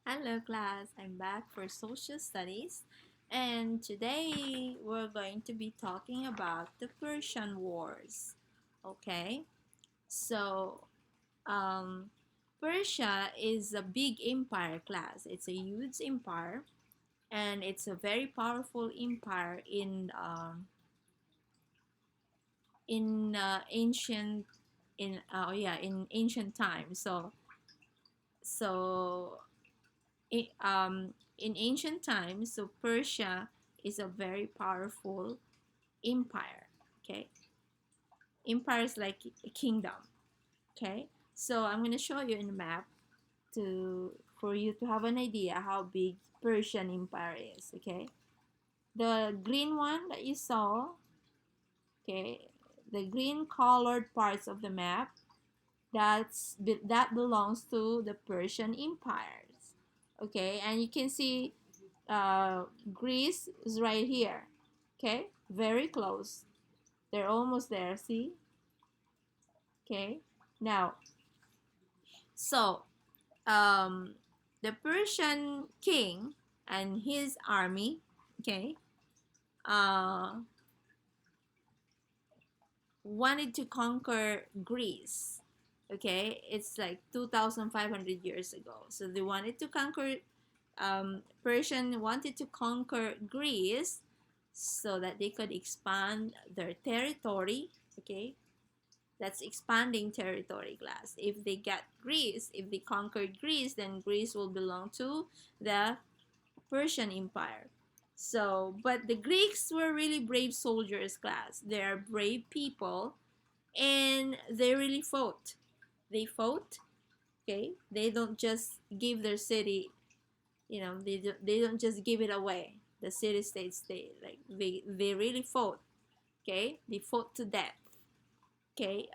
Hello class, I'm back for social studies and today we're going to be talking about the Persian Wars. Okay, so um, Persia is a big empire class. It's a huge empire and it's a very powerful empire in ancient in ancient times. So in ancient times, so Persia is a very powerful empire. Okay, empire is like a kingdom. Okay, so I'm going to show you in the map to for you to have an idea how big Persian empire is. Okay, the green one that you saw, okay, the green colored parts of the map, that belongs to the Persian empires. Okay, and you can see Greece is right here. Okay, very close. They're almost there. See? Okay. Now, so um, the Persian king and his army, okay, uh, wanted to conquer Greece. Okay, it's like 2,500 years ago. So they wanted to conquer. Persian wanted to conquer Greece so that they could expand their territory. Okay, that's expanding territory class. If they get Greece, if they conquered Greece, then Greece will belong to the Persian Empire. So, but the Greeks were really brave soldiers class. They're brave people and they really fought. They fought, okay? They don't just give their city, they don't just give it away. The city states they really fought, okay? They fought to death. Okay,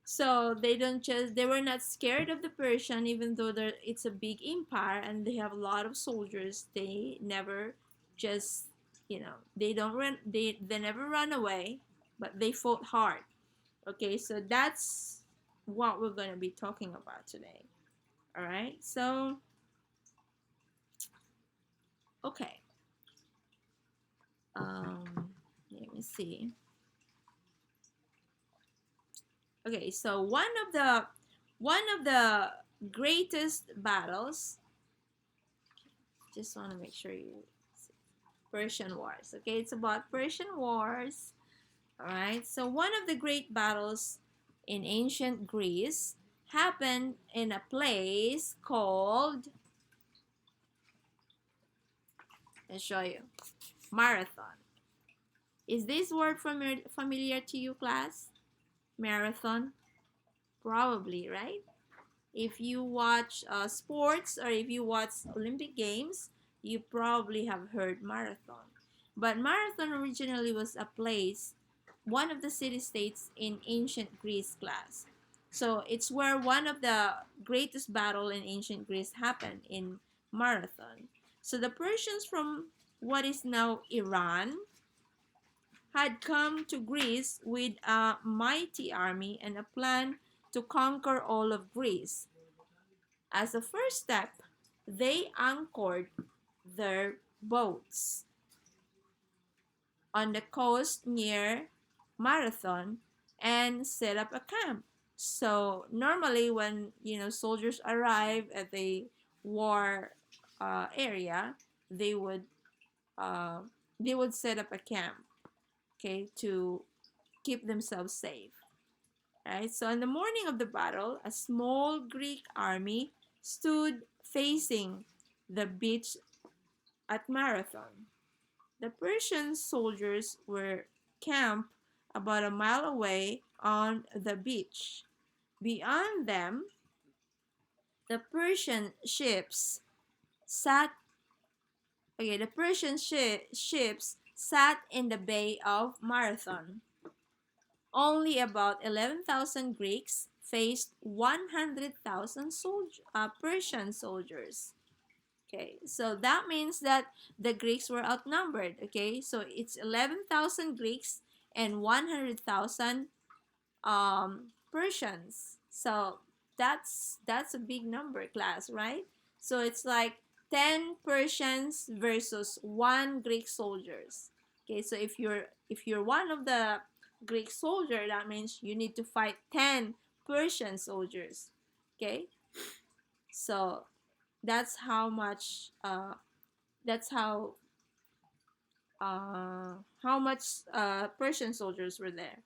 so they were not scared of the Persian, even though it's a big empire and they have a lot of soldiers. They never just, they don't run, they never run away, but they fought hard. Okay, so that's what we're going to be talking about today. All right, so, okay. Let me see. Okay, so one of the greatest battles, just want to make sure you see, Persian Wars. Okay, it's about Persian Wars. All right, so one of the great battles in ancient Greece happened in a place called, I'll show you, Marathon. Is this word familiar to you, class? Marathon? Probably, right? If you watch sports or if you watch Olympic Games, you probably have heard Marathon. But Marathon originally was a place, one of the city-states in ancient Greece class. So it's where one of the greatest battle in ancient Greece happened in Marathon. So the Persians from what is now Iran had come to Greece with a mighty army and a plan to conquer all of Greece. As a first step, they anchored their boats on the coast near Marathon and set up a camp. So normally when soldiers arrive at the war area, they would uh, they would set up a camp, okay, to keep themselves safe. Right? So on the morning of the battle, a small Greek army stood facing the beach at Marathon. The Persian soldiers were camped about a mile away on the beach. Beyond them, the Persian ships sat the Persian ships sat in the bay of Marathon. Only about 11,000 Greeks faced 100,000 Persian soldiers. Okay, so that means that the Greeks were outnumbered. Okay, so it's 11,000 Greeks and 100,000 Persians. So that's a big number, class, right? So it's like 10 Persians versus 1 Greek soldiers. Okay, so if you're one of the Greek soldier, that means you need to fight 10 Persian soldiers. Okay, so that's how much that's how much Persian soldiers were there.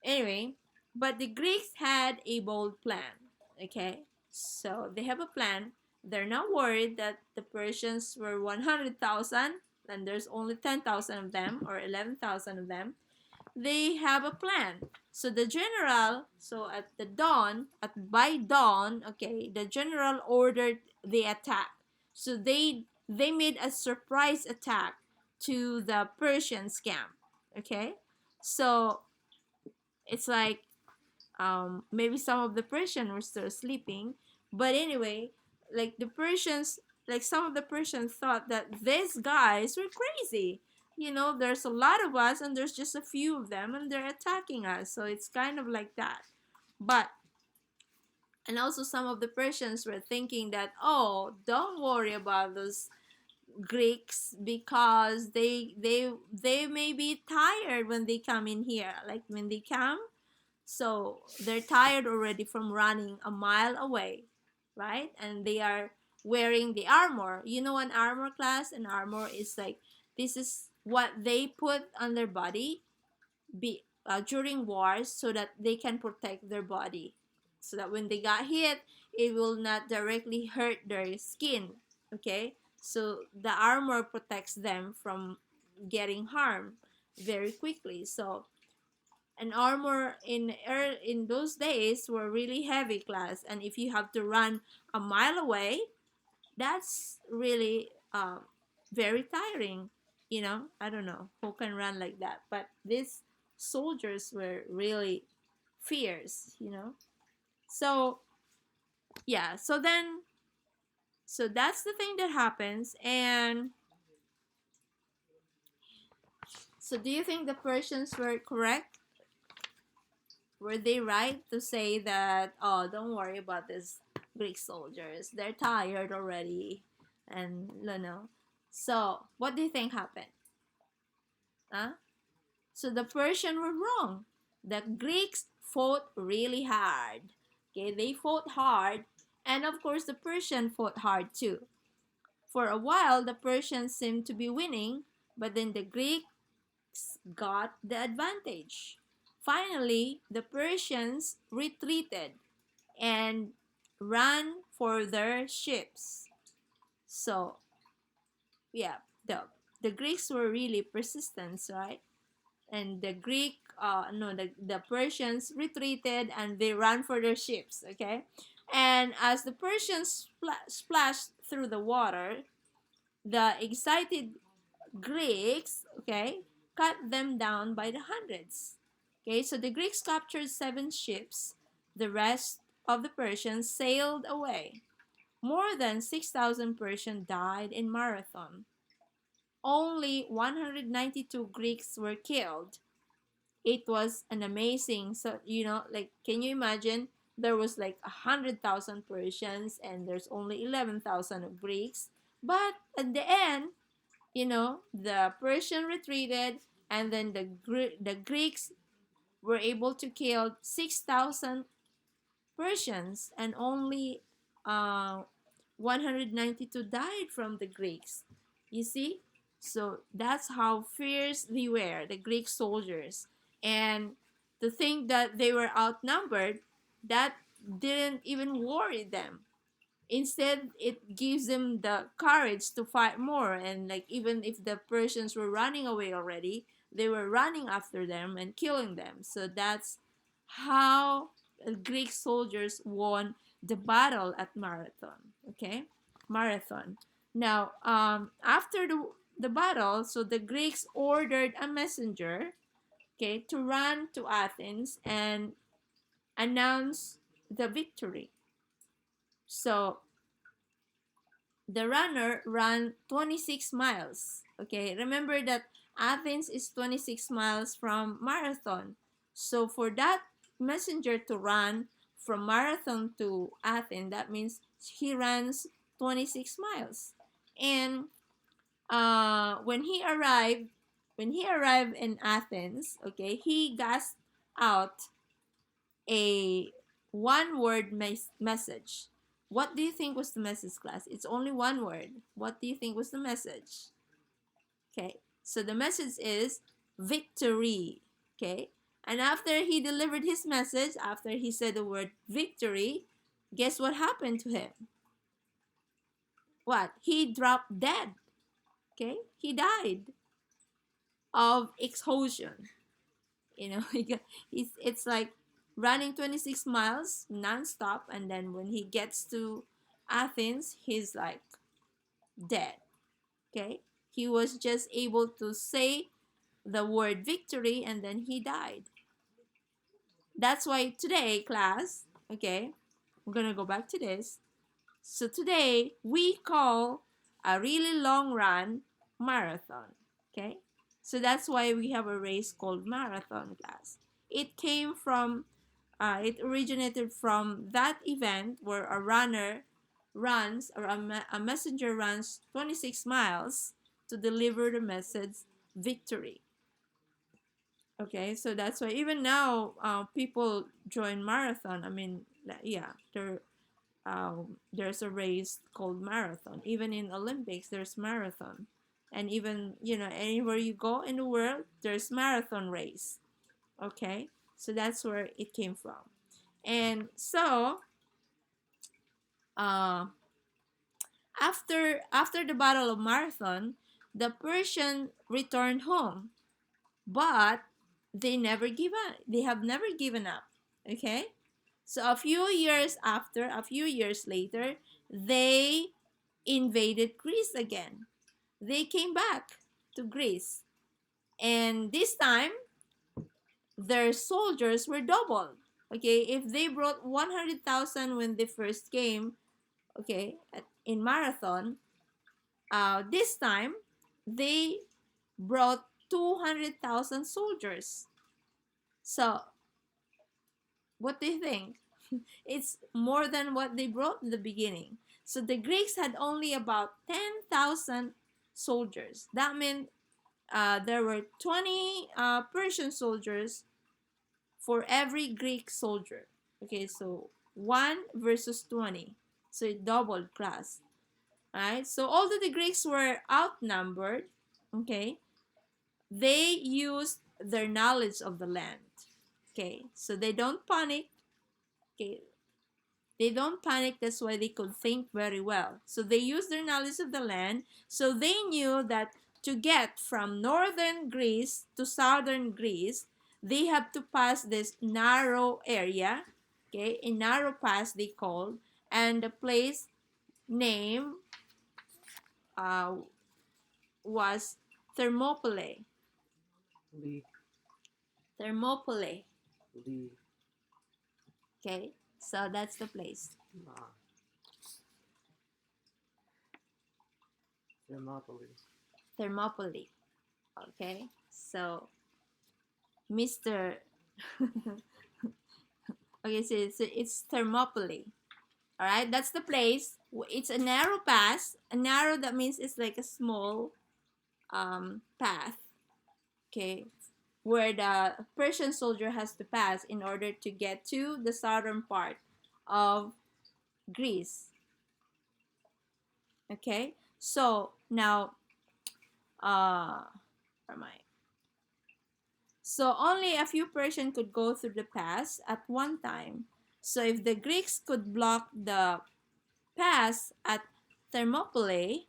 Anyway, but the Greeks had a bold plan. Okay, so they have a plan. They're not worried that the Persians were 100,000 and there's only 10,000 of them or 11,000 of them. They have a plan. So the general, so at the dawn, by dawn, okay, the general ordered the attack. So they made a surprise attack to the Persians camp. Okay, so it's like maybe some of the Persians were still sleeping, but anyway, like the Persians, like some of the Persians thought that these guys were crazy. There's a lot of us and there's just a few of them and they're attacking us. So it's kind of like that. But and also some of the Persians were thinking that, oh, don't worry about those Greeks because they may be tired when they come in here. Like when they come, so they're tired already from running a mile away, right? And they are wearing the armor. An armor class? An armor is like, this is what they put on their body during wars so that they can protect their body. So that when they got hit, it will not directly hurt their skin. Okay? So the armor protects them from getting harmed very quickly. So an armor in those days were really heavy class, and if you have to run a mile away, that's really very tiring. I don't know who can run like that, but these soldiers were really fierce. So yeah, so that's the thing that happens. And so do you think the Persians were correct? Were they right to say that, oh, don't worry about these Greek soldiers, they're tired already, and so what do you think happened? Huh? So the Persians were wrong. The Greeks fought really hard. Okay, they fought hard, and of course the Persians fought hard too. For a while the Persians seemed to be winning, but then the Greeks got the advantage. Finally, the Persians retreated and ran for their ships. So, yeah, the Greeks were really persistent, right? And the Persians retreated and they ran for their ships, okay? And as the Persians splashed through the water, the excited Greeks, okay, cut them down by the hundreds. Okay, so the Greeks captured 7 ships. The rest of the Persians sailed away. More than 6,000 Persians died in Marathon. Only 192 Greeks were killed. It was an amazing, so like, can you imagine? There was like 100,000 Persians and there's only 11,000 of Greeks. But at the end, the Persian retreated, and then the Greeks were able to kill 6,000 Persians, and only 192 died from the Greeks. You see? So that's how fierce they were, the Greek soldiers. And to think that they were outnumbered, that didn't even worry them. Instead, it gives them the courage to fight more. And like, even if the Persians were running away already, they were running after them and killing them. So that's how Greek soldiers won the battle at Marathon. Okay, Marathon. Now, after the battle, so the Greeks ordered a messenger, okay, to run to Athens and announce the victory. So the runner ran 26 miles. Okay, remember that Athens is 26 miles from Marathon. So for that messenger to run from Marathon to Athens, that means he runs 26 miles. And when he arrived in Athens, okay, he gasped out a one word message. What do you think was the message, class? It's only one word. What do you think was the message? Okay, so the message is victory. Okay, and after he delivered his message, after he said the word victory, guess what happened to him? What? He dropped dead. Okay, he died of exhaustion. You know, it's like running 26 miles non-stop, and then when he gets to Athens, he's like dead. Okay, he was just able to say the word victory, and then he died. That's why today, class, okay, we're gonna go back to this. So today we call a really long run marathon. Okay, so that's why we have a race called marathon, class. It came from it originated from that event where a runner runs, or a messenger runs 26 miles to deliver the message victory. Okay, so that's why even now people join marathon. I mean, yeah, there's a race called marathon. Even in Olympics, there's marathon, and even anywhere you go in the world, there's marathon race. Okay, so that's where it came from. And so uh, after the Battle of Marathon, the Persian returned home, but they never give up. They have never given up. Okay, so a few years after, a few years later, they invaded Greece again. They came back to Greece, and this time their soldiers were doubled. Okay, if they brought 100,000 when they first came, okay, in marathon, this time they brought 200,000 soldiers. So what do you think? It's more than what they brought in the beginning. So the Greeks had only about 10,000 soldiers. That meant there were 20 Persian soldiers for every Greek soldier. Okay, so 1 versus 20. So it doubled class. Alright, so although the Greeks were outnumbered, okay, they used their knowledge of the land. Okay, so they don't panic. Okay, they don't panic. That's why they could think very well. So they used their knowledge of the land. So they knew that to get from northern Greece to southern Greece, they have to pass this narrow area. Okay, a narrow pass they called, and the place name uh, was Thermopyle. Lee. Thermopyle. Lee. Okay, so that's the place. Thermopyle. Thermopyle. Okay, so Mr. Okay, so it's Thermopyle. All right, that's the place. It's a narrow pass. A narrow, that means it's like a small path. Okay, where the Persian soldier has to pass in order to get to the southern part of Greece. Okay, so now, where am I? So only a few Persians could go through the pass at one time. So if the Greeks could block the pass at Thermopylae,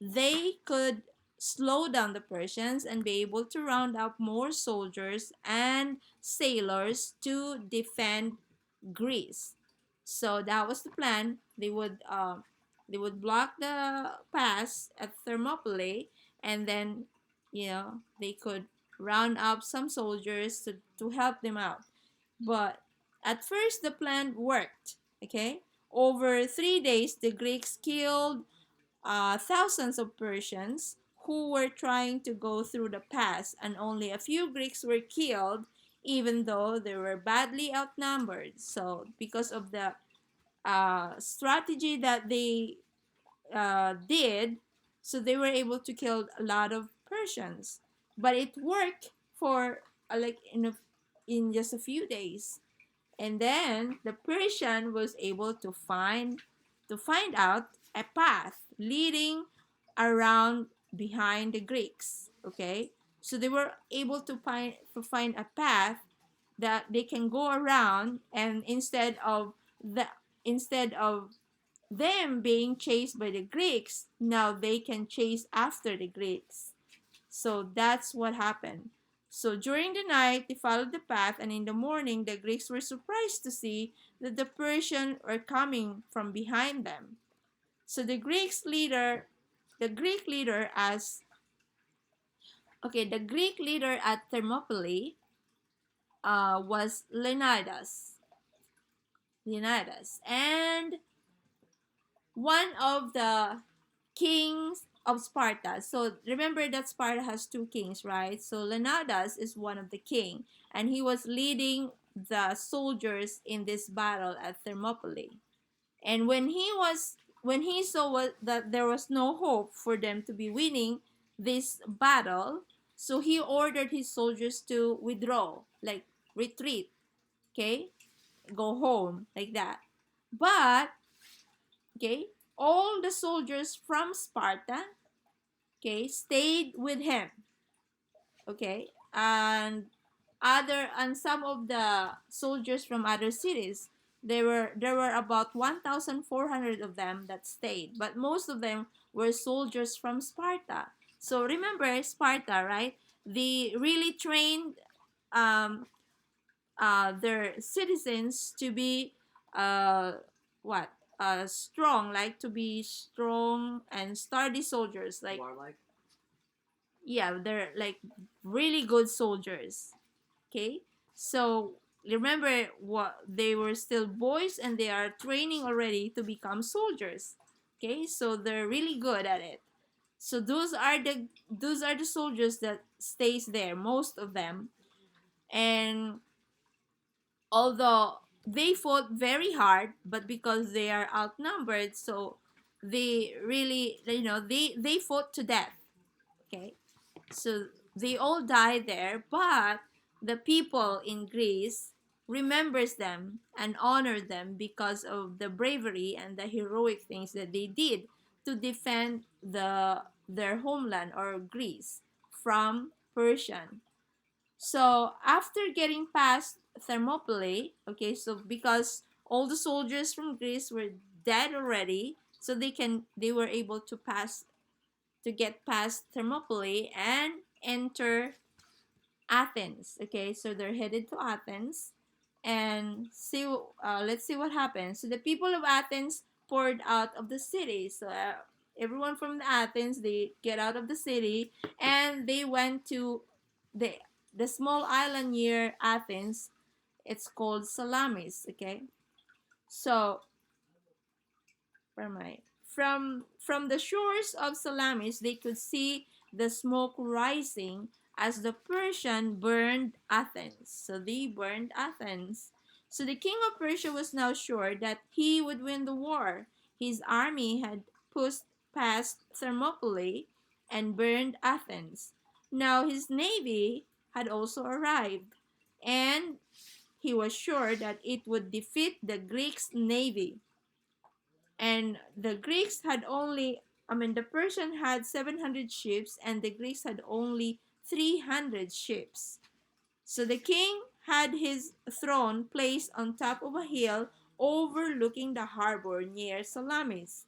they could slow down the Persians and be able to round up more soldiers and sailors to defend Greece. So that was the plan. They would block the pass at Thermopylae, and then they could round up some soldiers to help them out. But at first the plan worked. Okay, over 3 days the Greeks killed thousands of Persians who were trying to go through the pass, and only a few Greeks were killed even though they were badly outnumbered. So because of the strategy that they did, so they were able to kill a lot of Persians. But it worked for like in just a few days, and then the Persian was able to find out a path leading around behind the Greeks. Okay, so they were able to find a path that they can go around, and instead of them being chased by the Greeks, now they can chase after the Greeks. So that's what happened. So during the night, they followed the path, and in the morning, the Greeks were surprised to see that the Persians were coming from behind them. So the Greek leader as the Greek leader at Thermopylae was Leonidas, and one of the kings of Sparta. So remember that Sparta has two kings, right? So Leonidas is one of the king, and he was leading the soldiers in this battle at Thermopylae. And when he saw that there was no hope for them to be winning this battle, so he ordered his soldiers to withdraw, like retreat, okay, go home like that. But okay, all the soldiers from Sparta, okay, stayed with him, okay, and some of the soldiers from other cities, there were about 1,400 of them that stayed, but most of them were soldiers from Sparta. So remember Sparta, right? They really trained um, their citizens to be uh, what strong, like to be strong and sturdy soldiers, like Warlike. yeah, they're like really good soldiers. Okay, so remember what they were still boys and they are training already to become soldiers. Okay, so they're really good at it. So those are the soldiers that stays there, most of them. And although they fought very hard, but because they are outnumbered, so they really, they fought to death. Okay, so they all died there, but the people in Greece remembers them and honor them because of the bravery and the heroic things that they did to defend their homeland, or Greece, from Persian. So after getting past Thermopylae, okay, so because all the soldiers from Greece were dead already, so they were able to get past Thermopylae and enter Athens. Okay, so they're headed to Athens, and let's see what happens. So the people of Athens poured out of the city. So everyone from the Athens, they get out of the city, and they went to the the small island near Athens. It's called Salamis. Okay, so where am I? From the shores of Salamis, they could see the smoke rising as the Persian burned Athens. So they burned Athens. So the king of Persia was now sure that he would win the war. His army had pushed past Thermopylae and burned Athens. Now his navy had also arrived, and he was sure that it would defeat the Greeks' navy. And the Greeks had only, the Persian had 700 ships, and the Greeks had only 300 ships. So the king had his throne placed on top of a hill overlooking the harbor near Salamis.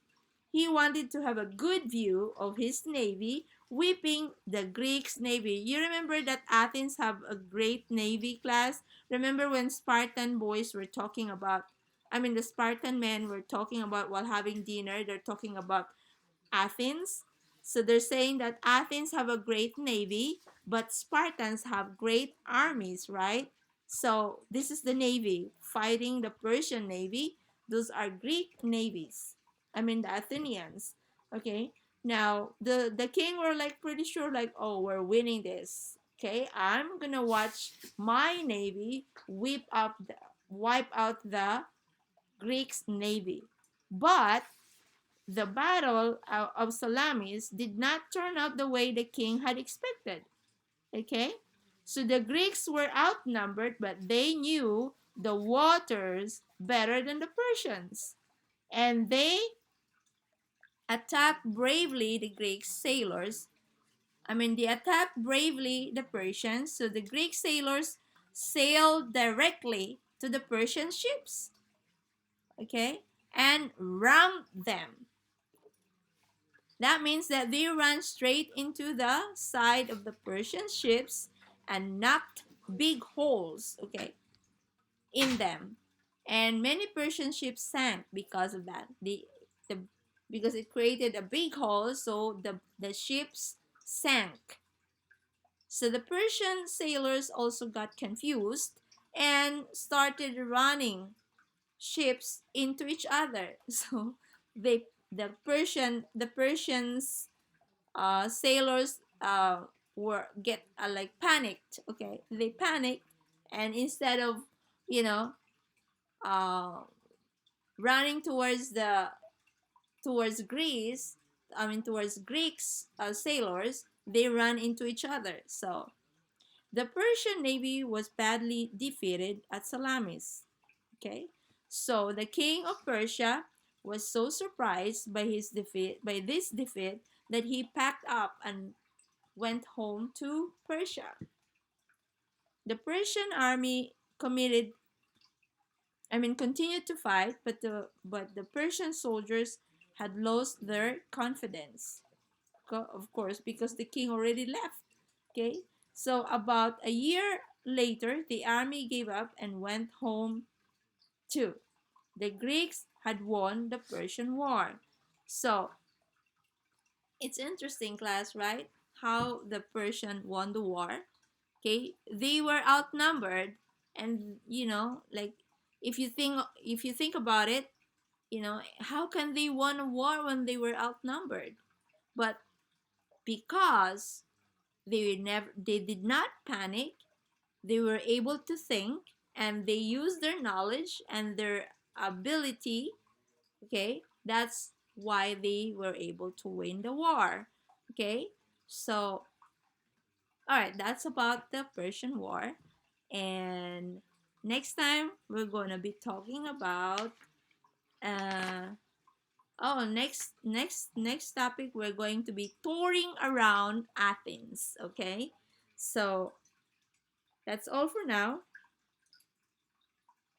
He wanted to have a good view of his navy whipping the Greeks' navy. You remember that Athens have a great navy class? Remember when Spartan boys were talking about, the Spartan men were talking about while having dinner, they're talking about Athens. So they're saying that Athens have a great navy, but Spartans have great armies, right? So this is the navy fighting the Persian navy. Those are Greek navies. The Athenians. Okay. Now the king were like pretty sure, like, oh, we're winning this. Okay, I'm gonna watch my navy wipe out the Greeks' navy. But the battle of Salamis did not turn out the way the king had expected. Okay, so the Greeks were outnumbered, but they knew the waters better than the Persians, and they attacked bravely the Greek sailors. They attacked bravely the Persians, so the Greek sailors sailed directly to the Persian ships, okay, and rammed them. That means that they ran straight into the side of the Persian ships and knocked big holes, okay, in them. And many Persian ships sank because of that. The because it created a big hole, so the ships sank. So the Persian sailors also got confused and started running ships into each other. So they the Persians sailors were get like panicked. Okay, they panicked, and instead of you know uh, running towards Greece, towards Greeks sailors, they ran into each other. So the Persian navy was badly defeated at Salamis. Okay, so the king of Persia was so surprised by this defeat that he packed up and went home to Persia. The Persian army continued to fight, but the Persian soldiers had lost their confidence. Of course, because the king already left. Okay, so about a year later, the army gave up and went home too. The Greeks had won the Persian War. So it's interesting, class, right? How the Persian won the war. Okay, they were outnumbered, and like if you think about it, how can they won a war when they were outnumbered? But because they did not panic, they were able to think, and they used their knowledge and their ability. Okay, that's why they were able to win the war. Okay, so all right, that's about the Persian War. And next time we're gonna be talking about uh next topic, we're going to be touring around Athens. Okay, so that's all for now.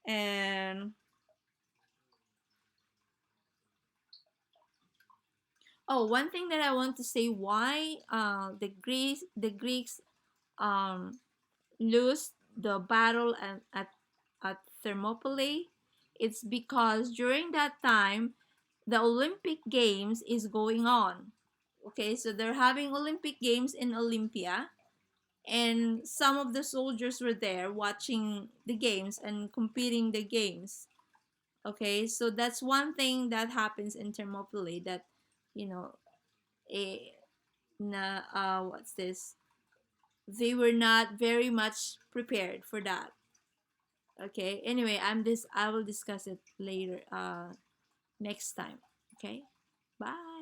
And oh, one thing that I want to say, why the Greeks um lose the battle at Thermopylae. It's because during that time the Olympic Games is going on. Okay, so they're having Olympic Games in Olympia, and some of the soldiers were there watching the games and competing the games. Okay, so that's one thing that happens in Thermopylae, that you know a what's this, they were not very much prepared for that. Okay, anyway, I will discuss it later next time. Okay, bye.